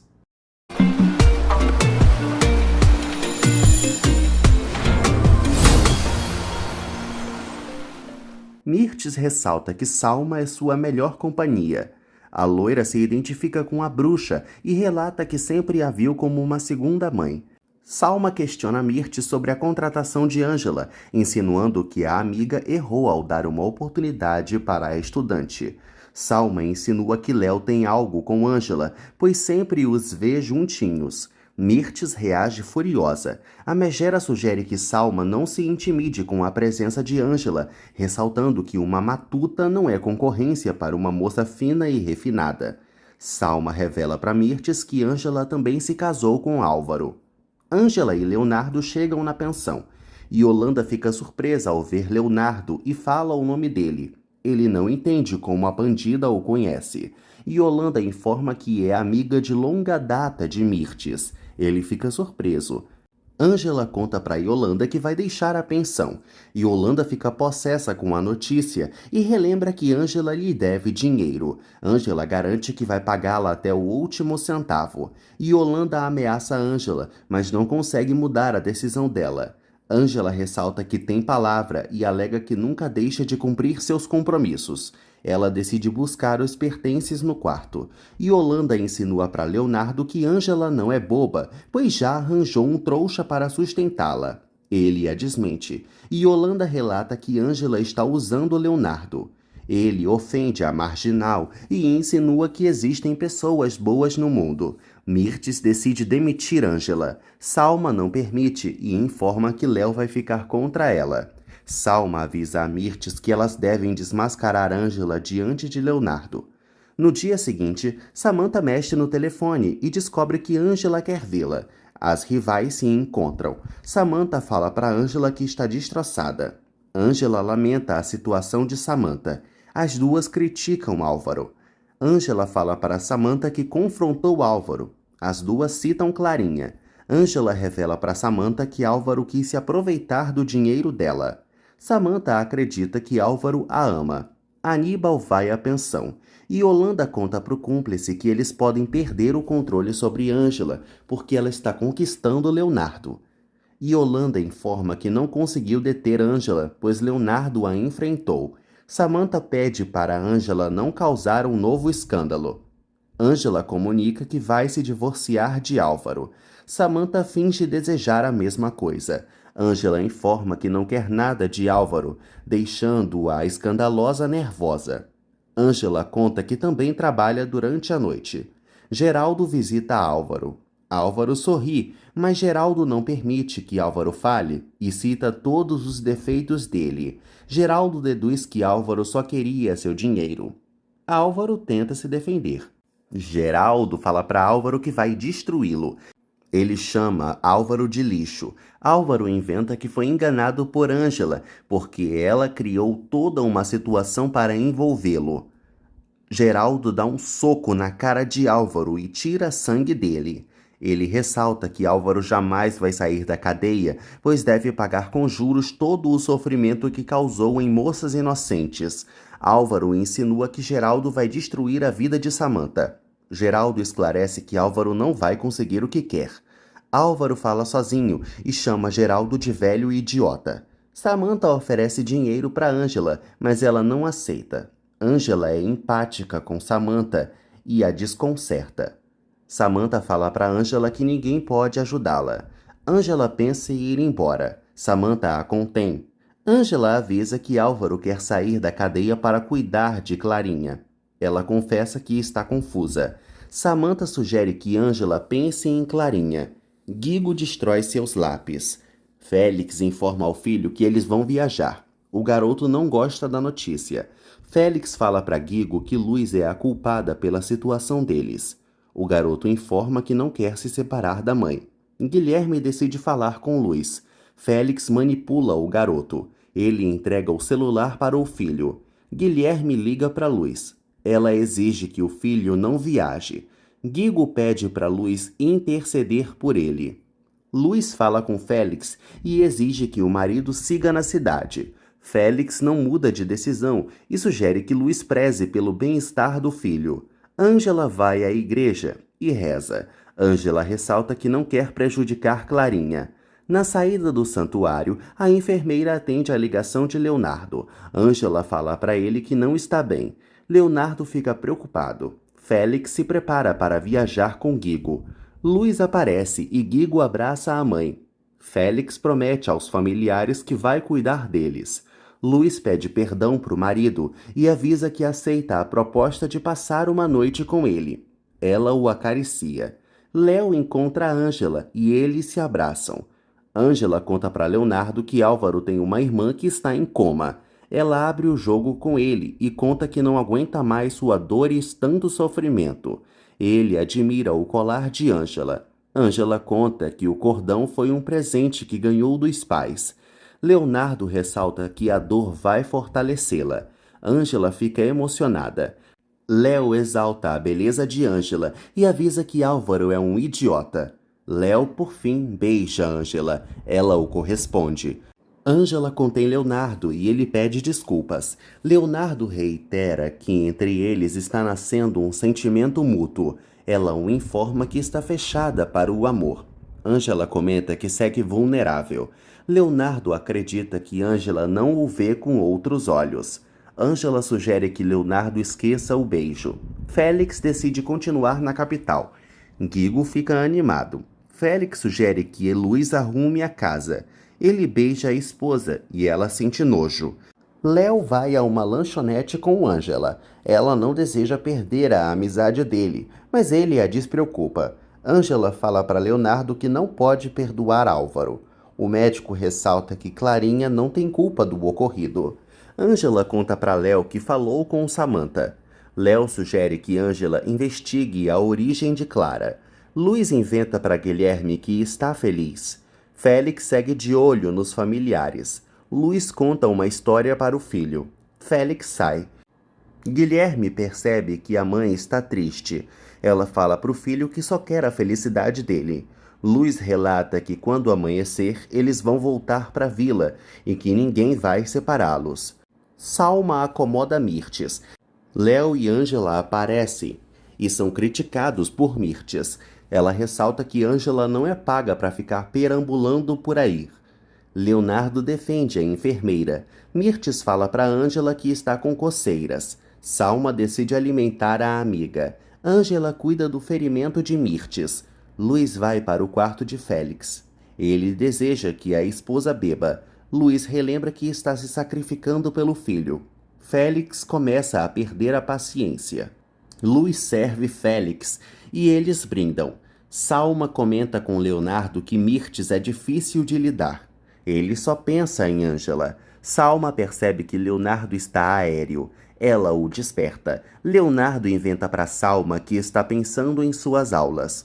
Mirtes ressalta que Salma é sua melhor companhia. A loira se identifica com a bruxa e relata que sempre a viu como uma segunda mãe. Salma questiona Mirtes sobre a contratação de Ângela, insinuando que a amiga errou ao dar uma oportunidade para a estudante. Salma insinua que Léo tem algo com Ângela, pois sempre os vê juntinhos. Mirtes reage furiosa. A megera sugere que Salma não se intimide com a presença de Ângela, ressaltando que uma matuta não é concorrência para uma moça fina e refinada. Salma revela para Mirtes que Ângela também se casou com Álvaro. Ângela e Leonardo chegam na pensão. Yolanda fica surpresa ao ver Leonardo e fala o nome dele. Ele não entende como a bandida o conhece. Yolanda informa que é amiga de longa data de Mirtes. Ele fica surpreso. Ângela conta para Yolanda que vai deixar a pensão. Yolanda fica possessa com a notícia e relembra que Ângela lhe deve dinheiro. Ângela garante que vai pagá-la até o último centavo. Yolanda ameaça Ângela, mas não consegue mudar a decisão dela. Ângela ressalta que tem palavra e alega que nunca deixa de cumprir seus compromissos. Ela decide buscar os pertences no quarto. Yolanda insinua para Leonardo que Ângela não é boba, pois já arranjou um trouxa para sustentá-la. Ele a desmente. Yolanda relata que Ângela está usando Leonardo. Ele ofende a marginal e insinua que existem pessoas boas no mundo. Mirtes decide demitir Ângela. Salma não permite e informa que Léo vai ficar contra ela. Salma avisa a Mirtes que elas devem desmascarar Ângela diante de Leonardo. No dia seguinte, Samantha mexe no telefone e descobre que Ângela quer vê-la. As rivais se encontram. Samantha fala para Ângela que está destroçada. Ângela lamenta a situação de Samantha. As duas criticam Álvaro. Ângela fala para Samantha que confrontou Álvaro. As duas citam Clarinha. Ângela revela para Samantha que Álvaro quis se aproveitar do dinheiro dela. Samantha acredita que Álvaro a ama. Aníbal vai à pensão. E Yolanda conta para o cúmplice que eles podem perder o controle sobre Ângela, porque ela está conquistando Leonardo. Yolanda informa que não conseguiu deter Ângela, pois Leonardo a enfrentou. Samantha pede para Ângela não causar um novo escândalo. Ângela comunica que vai se divorciar de Álvaro. Samantha finge desejar a mesma coisa. Ângela informa que não quer nada de Álvaro, deixando-a escandalosa nervosa. Ângela conta que também trabalha durante a noite. Geraldo visita Álvaro. Álvaro sorri, mas Geraldo não permite que Álvaro fale e cita todos os defeitos dele. Geraldo deduz que Álvaro só queria seu dinheiro. Álvaro tenta se defender. Geraldo fala para Álvaro que vai destruí-lo. Ele chama Álvaro de lixo. Álvaro inventa que foi enganado por Ângela, porque ela criou toda uma situação para envolvê-lo. Geraldo dá um soco na cara de Álvaro e tira sangue dele. Ele ressalta que Álvaro jamais vai sair da cadeia, pois deve pagar com juros todo o sofrimento que causou em moças inocentes. Álvaro insinua que Geraldo vai destruir a vida de Samantha. Geraldo esclarece que Álvaro não vai conseguir o que quer. Álvaro fala sozinho e chama Geraldo de velho e idiota. Samantha oferece dinheiro para Ângela, mas ela não aceita. Ângela é empática com Samantha e a desconcerta. Samantha fala para Ângela que ninguém pode ajudá-la. Ângela pensa em ir embora. Samantha a contém. Ângela avisa que Álvaro quer sair da cadeia para cuidar de Clarinha. Ela confessa que está confusa. Samantha sugere que Ângela pense em Clarinha. Guigo destrói seus lápis. Félix informa ao filho que eles vão viajar. O garoto não gosta da notícia. Félix fala para Guigo que Luz é a culpada pela situação deles. O garoto informa que não quer se separar da mãe. Guilherme decide falar com Luz. Félix manipula o garoto. Ele entrega o celular para o filho. Guilherme liga para Luz. Ela exige que o filho não viaje. Guigo pede para Luz interceder por ele. Luz fala com Félix e exige que o marido siga na cidade. Félix não muda de decisão e sugere que Luz preze pelo bem-estar do filho. Ângela vai à igreja e reza. Ângela ressalta que não quer prejudicar Clarinha. Na saída do santuário, a enfermeira atende a ligação de Leonardo. Ângela fala para ele que não está bem. Leonardo fica preocupado. Félix se prepara para viajar com Guigo. Luz aparece e Guigo abraça a mãe. Félix promete aos familiares que vai cuidar deles. Luz pede perdão para o marido e avisa que aceita a proposta de passar uma noite com ele. Ela o acaricia. Léo encontra Ângela e eles se abraçam. Ângela conta para Leonardo que Álvaro tem uma irmã que está em coma. Ela abre o jogo com ele e conta que não aguenta mais sua dor e tanto sofrimento. Ele admira o colar de Ângela. Ângela conta que o cordão foi um presente que ganhou dos pais. Leonardo ressalta que a dor vai fortalecê-la. Ângela fica emocionada. Léo exalta a beleza de Ângela e avisa que Álvaro é um idiota. Léo, por fim, beija Ângela. Ela o corresponde. Ângela contém Leonardo e ele pede desculpas. Leonardo reitera que entre eles está nascendo um sentimento mútuo. Ela o informa que está fechada para o amor. Ângela comenta que segue vulnerável. Leonardo acredita que Ângela não o vê com outros olhos. Ângela sugere que Leonardo esqueça o beijo. Félix decide continuar na capital. Guigo fica animado. Félix sugere que Luz arrume a casa. Ele beija a esposa e ela sente nojo. Léo vai a uma lanchonete com Ângela. Ela não deseja perder a amizade dele, mas ele a despreocupa. Ângela fala para Leonardo que não pode perdoar Álvaro. O médico ressalta que Clarinha não tem culpa do ocorrido. Ângela conta para Léo que falou com Samantha. Léo sugere que Ângela investigue a origem de Clara. Luz inventa para Guilherme que está feliz. Félix segue de olho nos familiares. Luz conta uma história para o filho. Félix sai. Guilherme percebe que a mãe está triste. Ela fala para o filho que só quer a felicidade dele. Luz relata que quando amanhecer, eles vão voltar para a vila e que ninguém vai separá-los. Salma acomoda Mirtes. Léo e Ângela aparecem e são criticados por Mirtes. Ela ressalta que Ângela não é paga para ficar perambulando por aí. Leonardo defende a enfermeira. Mirtes fala para Ângela que está com coceiras. Salma decide alimentar a amiga. Ângela cuida do ferimento de Mirtes. Luiz vai para o quarto de Félix. Ele deseja que a esposa beba. Luiz relembra que está se sacrificando pelo filho. Félix começa a perder a paciência. Luiz serve Félix e eles brindam. Salma comenta com Leonardo que Mirtes é difícil de lidar. Ele só pensa em Ângela. Salma percebe que Leonardo está aéreo. Ela o desperta. Leonardo inventa para Salma que está pensando em suas aulas.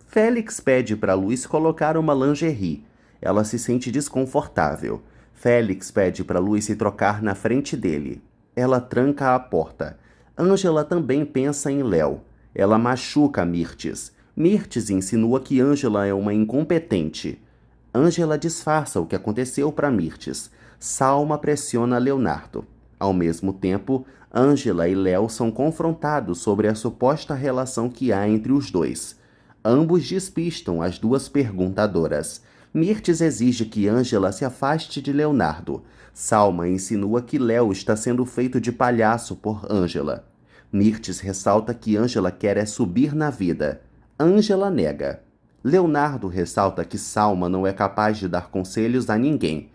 Félix pede para Luiz colocar uma lingerie. Ela se sente desconfortável. Félix pede para Luiz se trocar na frente dele. Ela tranca a porta. Ângela também pensa em Léo. Ela machuca Mirtes. Mirtes insinua que Ângela é uma incompetente. Ângela disfarça o que aconteceu para Mirtes. Salma pressiona Leonardo. Ao mesmo tempo, Ângela e Léo são confrontados sobre a suposta relação que há entre os dois. Ambos despistam as duas perguntadoras. Mirtes exige que Ângela se afaste de Leonardo. Salma insinua que Léo está sendo feito de palhaço por Ângela. Mirtes ressalta que Ângela quer é subir na vida. Ângela nega. Leonardo ressalta que Salma não é capaz de dar conselhos a ninguém.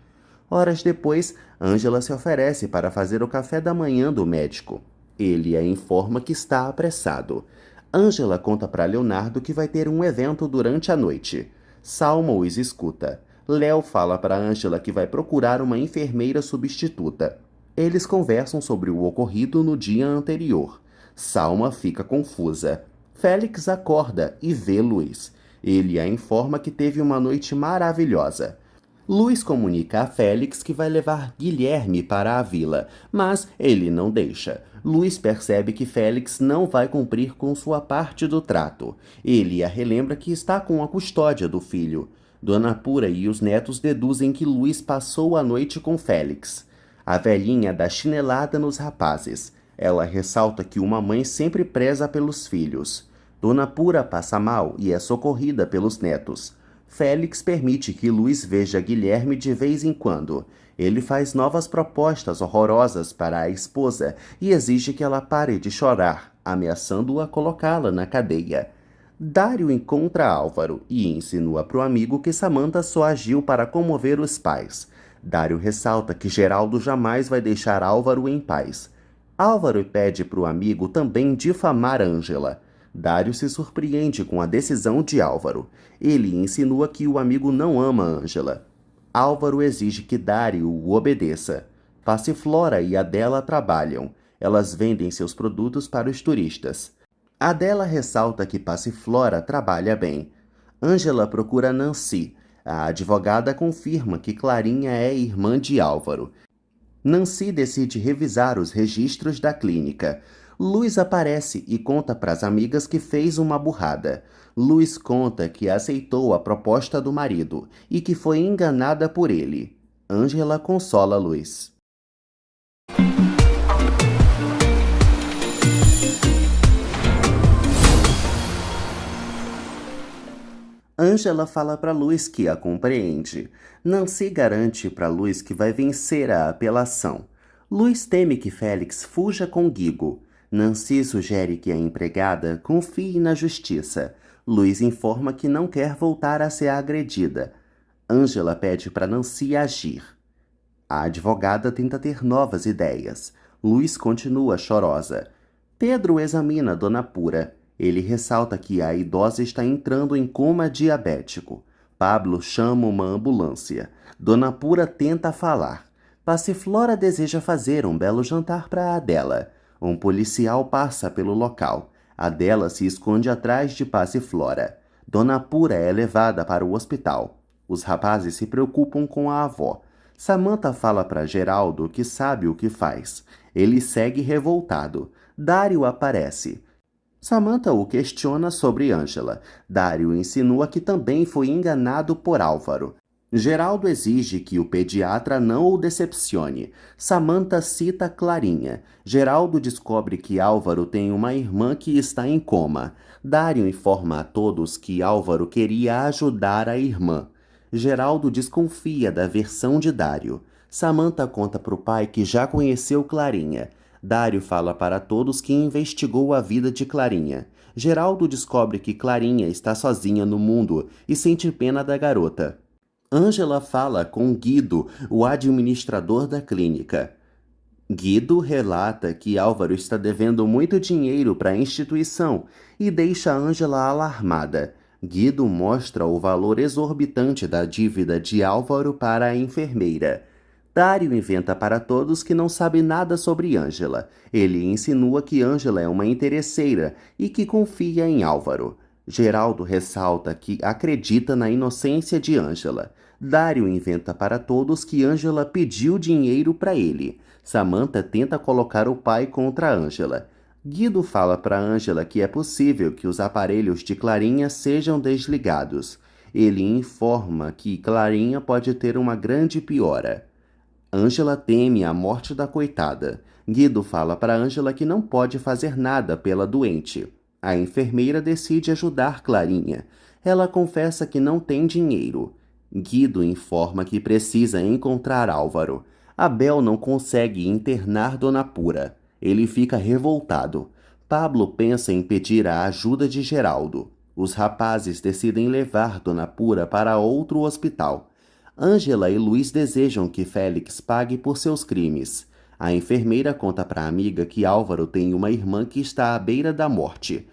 Horas depois, Ângela se oferece para fazer o café da manhã do médico. Ele a informa que está apressado. Ângela conta para Leonardo que vai ter um evento durante a noite. Salma os escuta. Léo fala para Ângela que vai procurar uma enfermeira substituta. Eles conversam sobre o ocorrido no dia anterior. Salma fica confusa. Félix acorda e vê Luiz. Ele a informa que teve uma noite maravilhosa. Luiz comunica a Félix que vai levar Guilherme para a vila, mas ele não deixa. Luiz percebe que Félix não vai cumprir com sua parte do trato. Ele a relembra que está com a custódia do filho. Dona Pura e os netos deduzem que Luiz passou a noite com Félix. A velhinha dá chinelada nos rapazes. Ela ressalta que uma mãe sempre preza pelos filhos. Dona Pura passa mal e é socorrida pelos netos. Félix permite que Luiz veja Guilherme de vez em quando. Ele faz novas propostas horrorosas para a esposa e exige que ela pare de chorar, ameaçando-a colocá-la na cadeia. Dário encontra Álvaro e insinua para o amigo que Samantha só agiu para comover os pais. Dário ressalta que Geraldo jamais vai deixar Álvaro em paz. Álvaro pede para o amigo também difamar Ângela. Dário se surpreende com a decisão de Álvaro. Ele insinua que o amigo não ama Ângela. Álvaro exige que Dário o obedeça. Passiflora e Adela trabalham. Elas vendem seus produtos para os turistas. Adela ressalta que Passiflora trabalha bem. Ângela procura Nancy. A advogada confirma que Clarinha é irmã de Álvaro. Nancy decide revisar os registros da clínica. Luz aparece e conta para as amigas que fez uma burrada. Luz conta que aceitou a proposta do marido e que foi enganada por ele. Ângela consola Luz. Ângela fala para Luz que a compreende. Nancy garante para Luz que vai vencer a apelação. Luz teme que Félix fuja com Guigo. Nancy sugere que a empregada confie na justiça. Luz informa que não quer voltar a ser agredida. Ângela pede para Nancy agir. A advogada tenta ter novas ideias. Luz continua chorosa. Pedro examina Dona Pura. Ele ressalta que a idosa está entrando em coma diabético. Pablo chama uma ambulância. Dona Pura tenta falar. Passiflora deseja fazer um belo jantar para Adela. Um policial passa pelo local. Adela se esconde atrás de Passiflora. Dona Pura é levada para o hospital. Os rapazes se preocupam com a avó. Samantha fala para Geraldo que sabe o que faz. Ele segue revoltado. Dário aparece. Samantha o questiona sobre Ângela. Dário insinua que também foi enganado por Álvaro. Geraldo exige que o pediatra não o decepcione. Samantha cita Clarinha. Geraldo descobre que Álvaro tem uma irmã que está em coma. Dário informa a todos que Álvaro queria ajudar a irmã. Geraldo desconfia da versão de Dário. Samantha conta para o pai que já conheceu Clarinha. Dário fala para todos que investigou a vida de Clarinha. Geraldo descobre que Clarinha está sozinha no mundo e sente pena da garota. Ângela fala com Guido, o administrador da clínica. Guido relata que Álvaro está devendo muito dinheiro para a instituição e deixa Ângela alarmada. Guido mostra o valor exorbitante da dívida de Álvaro para a enfermeira. Dário inventa para todos que não sabe nada sobre Ângela. Ele insinua que Ângela é uma interesseira e que confia em Álvaro. Geraldo ressalta que acredita na inocência de Ângela. Dário inventa para todos que Ângela pediu dinheiro para ele. Samantha tenta colocar o pai contra Ângela. Guido fala para Ângela que é possível que os aparelhos de Clarinha sejam desligados. Ele informa que Clarinha pode ter uma grande piora. Ângela teme a morte da coitada. Guido fala para Ângela que não pode fazer nada pela doente. A enfermeira decide ajudar Clarinha. Ela confessa que não tem dinheiro. Guido informa que precisa encontrar Álvaro. Abel não consegue internar Dona Pura. Ele fica revoltado. Pablo pensa em pedir a ajuda de Geraldo. Os rapazes decidem levar Dona Pura para outro hospital. Ângela e Luiz desejam que Félix pague por seus crimes. A enfermeira conta para a amiga que Álvaro tem uma irmã que está à beira da morte.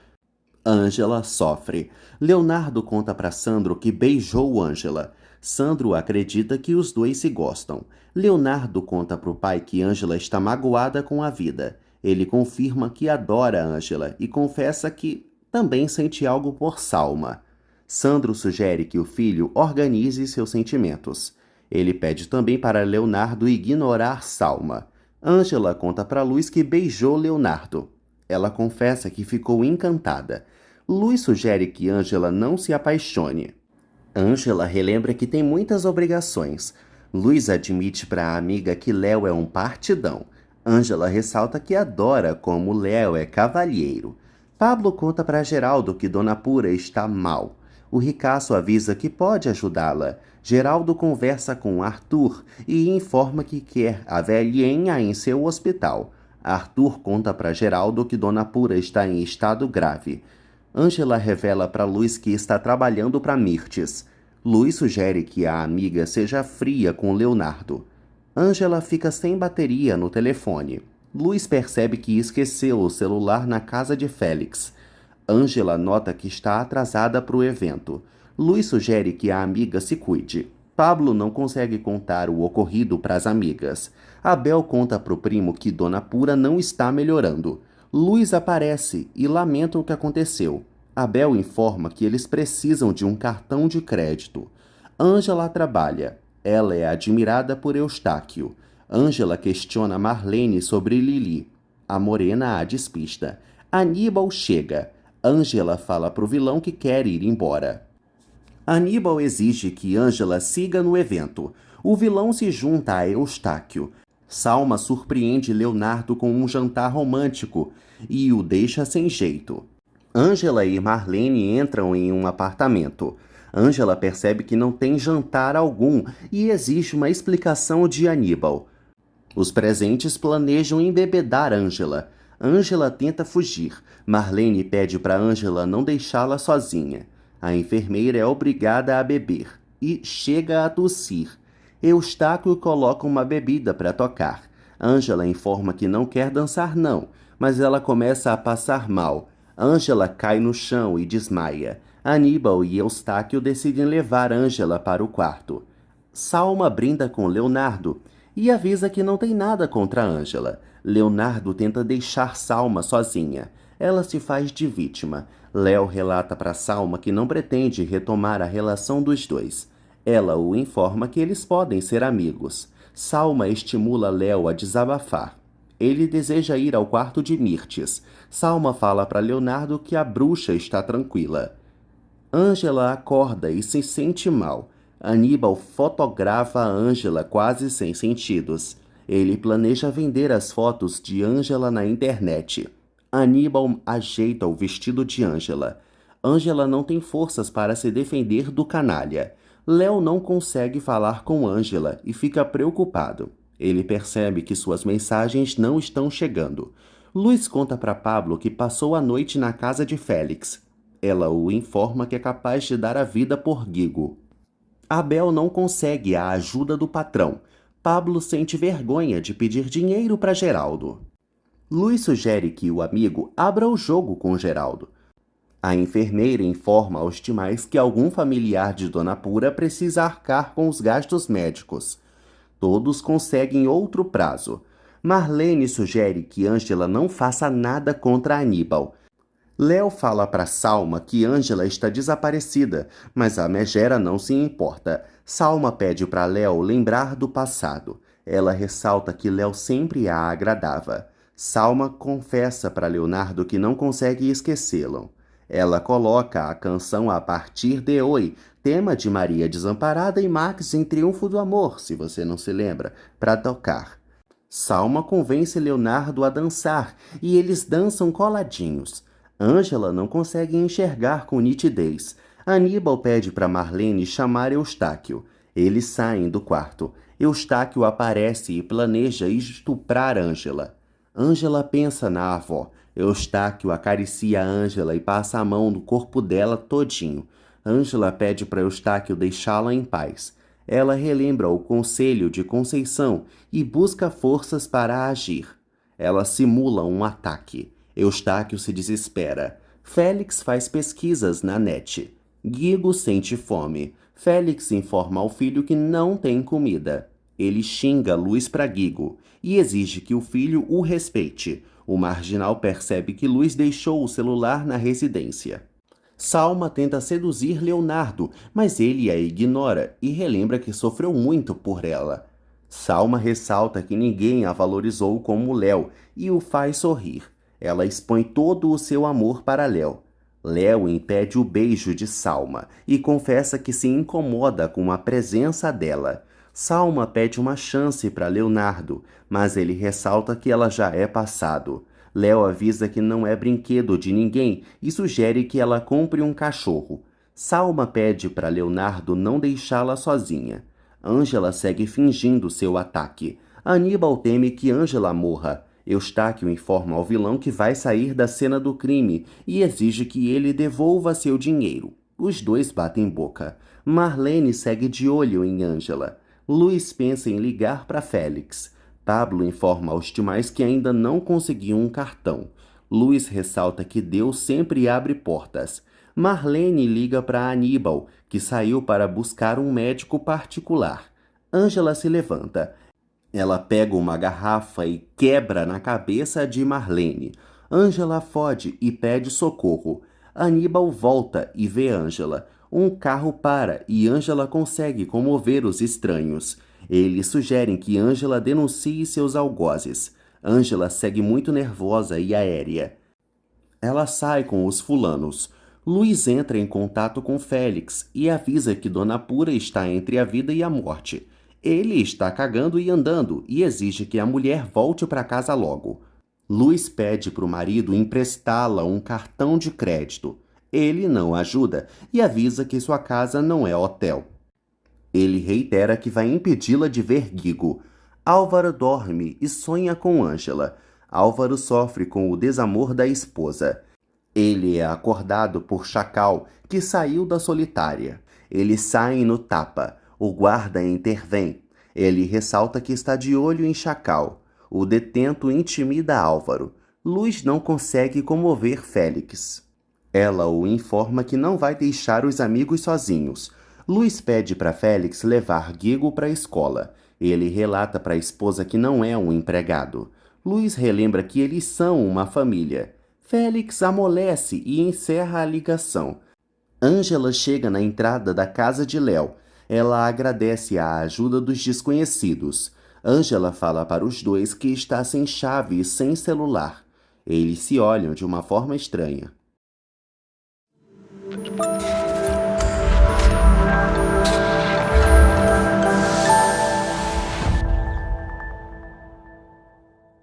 Ângela sofre. Leonardo conta para Sandro que beijou Ângela. Sandro acredita que os dois se gostam. Leonardo conta para o pai que Ângela está magoada com a vida. Ele confirma que adora Ângela e confessa que também sente algo por Salma. Sandro sugere que o filho organize seus sentimentos. Ele pede também para Leonardo ignorar Salma. Ângela conta para Luz que beijou Leonardo. Ela confessa que ficou encantada. Luz sugere que Ângela não se apaixone. Ângela relembra que tem muitas obrigações. Luz admite para a amiga que Léo é um partidão. Ângela ressalta que adora como Léo é cavalheiro. Pablo conta para Geraldo que Dona Pura está mal. O ricaço avisa que pode ajudá-la. Geraldo conversa com Arthur e informa que quer a velhinha em seu hospital. Arthur conta para Geraldo que Dona Pura está em estado grave. Ângela revela para Luz que está trabalhando para Mirtes. Luz sugere que a amiga seja fria com Leonardo. Ângela fica sem bateria no telefone. Luz percebe que esqueceu o celular na casa de Félix. Ângela nota que está atrasada para o evento. Luz sugere que a amiga se cuide. Pablo não consegue contar o ocorrido para as amigas. Abel conta para o primo que Dona Pura não está melhorando. Luz aparece e lamenta o que aconteceu. Abel informa que eles precisam de um cartão de crédito. Ângela trabalha. Ela é admirada por Eustáquio. Ângela questiona Marlene sobre Lili. A morena a despista. Aníbal chega. Ângela fala para o vilão que quer ir embora. Aníbal exige que Ângela siga no evento. O vilão se junta a Eustáquio. Salma surpreende Leonardo com um jantar romântico e o deixa sem jeito. Ângela e Marlene entram em um apartamento. Ângela percebe que não tem jantar algum e exige uma explicação de Aníbal. Os presentes planejam embebedar Ângela. Ângela tenta fugir. Marlene pede para Ângela não deixá-la sozinha. A enfermeira é obrigada a beber e chega a tossir. Eustáquio coloca uma bebida para tocar. Ângela informa que não quer dançar não, mas ela começa a passar mal. Ângela cai no chão e desmaia. Aníbal e Eustáquio decidem levar Ângela para o quarto. Salma brinda com Leonardo e avisa que não tem nada contra Ângela. Leonardo tenta deixar Salma sozinha. Ela se faz de vítima. Léo relata para Salma que não pretende retomar a relação dos dois. Ela o informa que eles podem ser amigos. Salma estimula Léo a desabafar. Ele deseja ir ao quarto de Mirtes. Salma fala para Leonardo que a bruxa está tranquila. Ângela acorda e se sente mal. Aníbal fotografa a Ângela quase sem sentidos. Ele planeja vender as fotos de Ângela na internet. Aníbal ajeita o vestido de Ângela. Ângela não tem forças para se defender do canalha. Léo não consegue falar com Ângela e fica preocupado. Ele percebe que suas mensagens não estão chegando. Luiz conta para Pablo que passou a noite na casa de Félix. Ela o informa que é capaz de dar a vida por Guigo. Abel não consegue a ajuda do patrão. Pablo sente vergonha de pedir dinheiro para Geraldo. Luiz sugere que o amigo abra o jogo com Geraldo. A enfermeira informa aos demais que algum familiar de Dona Pura precisa arcar com os gastos médicos. Todos conseguem outro prazo. Marlene sugere que Ângela não faça nada contra Aníbal. Léo fala para Salma que Ângela está desaparecida, mas a megera não se importa. Salma pede para Léo lembrar do passado. Ela ressalta que Léo sempre a agradava. Salma confessa para Leonardo que não consegue esquecê-lo. Ela coloca a canção A Partir de Hoje, tema de Maria Desamparada e Max em Triunfo do Amor, se você não se lembra, para tocar. Salma convence Leonardo a dançar e eles dançam coladinhos. Ângela não consegue enxergar com nitidez. Aníbal pede para Marlene chamar Eustáquio. Eles saem do quarto. Eustáquio aparece e planeja estuprar Ângela. Ângela pensa na avó. Eustáquio acaricia Ângela e passa a mão no corpo dela todinho. Ângela pede para Eustáquio deixá-la em paz. Ela relembra o conselho de Conceição e busca forças para agir. Ela simula um ataque. Eustáquio se desespera. Félix faz pesquisas na net. Guigo sente fome. Félix informa ao filho que não tem comida. Ele xinga Luiz para Guigo e exige que o filho o respeite. O marginal percebe que Luiz deixou o celular na residência. Salma tenta seduzir Leonardo, mas ele a ignora e relembra que sofreu muito por ela. Salma ressalta que ninguém a valorizou como Léo e o faz sorrir. Ela expõe todo o seu amor para Léo. Léo impede o beijo de Salma e confessa que se incomoda com a presença dela. Salma pede uma chance para Leonardo, mas ele ressalta que ela já é passado. Léo avisa que não é brinquedo de ninguém e sugere que ela compre um cachorro. Salma pede para Leonardo não deixá-la sozinha. Ângela segue fingindo seu ataque. Aníbal teme que Ângela morra. Eustáquio informa ao vilão que vai sair da cena do crime e exige que ele devolva seu dinheiro. Os dois batem boca. Marlene segue de olho em Ângela. Luiz pensa em ligar para Félix. Pablo informa aos demais que ainda não conseguiu um cartão. Luiz ressalta que Deus sempre abre portas. Marlene liga para Aníbal, que saiu para buscar um médico particular. Ângela se levanta. Ela pega uma garrafa e quebra na cabeça de Marlene. Ângela fode e pede socorro. Aníbal volta e vê Ângela. Um carro para e Ângela consegue comover os estranhos. Eles sugerem que Ângela denuncie seus algozes. Ângela segue muito nervosa e aérea. Ela sai com os fulanos. Luiz entra em contato com Félix e avisa que Dona Pura está entre a vida e a morte. Ele está cagando e andando e exige que a mulher volte para casa logo. Luiz pede para o marido emprestá-la um cartão de crédito. Ele não ajuda e avisa que sua casa não é hotel. Ele reitera que vai impedi-la de ver Guigo. Álvaro dorme e sonha com Ângela. Álvaro sofre com o desamor da esposa. Ele é acordado por Chacal, que saiu da solitária. Eles saem no tapa. O guarda intervém. Ele ressalta que está de olho em Chacal. O detento intimida Álvaro. Luiz não consegue comover Félix. Ela o informa que não vai deixar os amigos sozinhos. Luiz pede para Félix levar Guigo para a escola. Ele relata para a esposa que não é um empregado. Luiz relembra que eles são uma família. Félix amolece e encerra a ligação. Ângela chega na entrada da casa de Léo. Ela agradece a ajuda dos desconhecidos. Angela fala para os dois que está sem chave e sem celular. Eles se olham de uma forma estranha.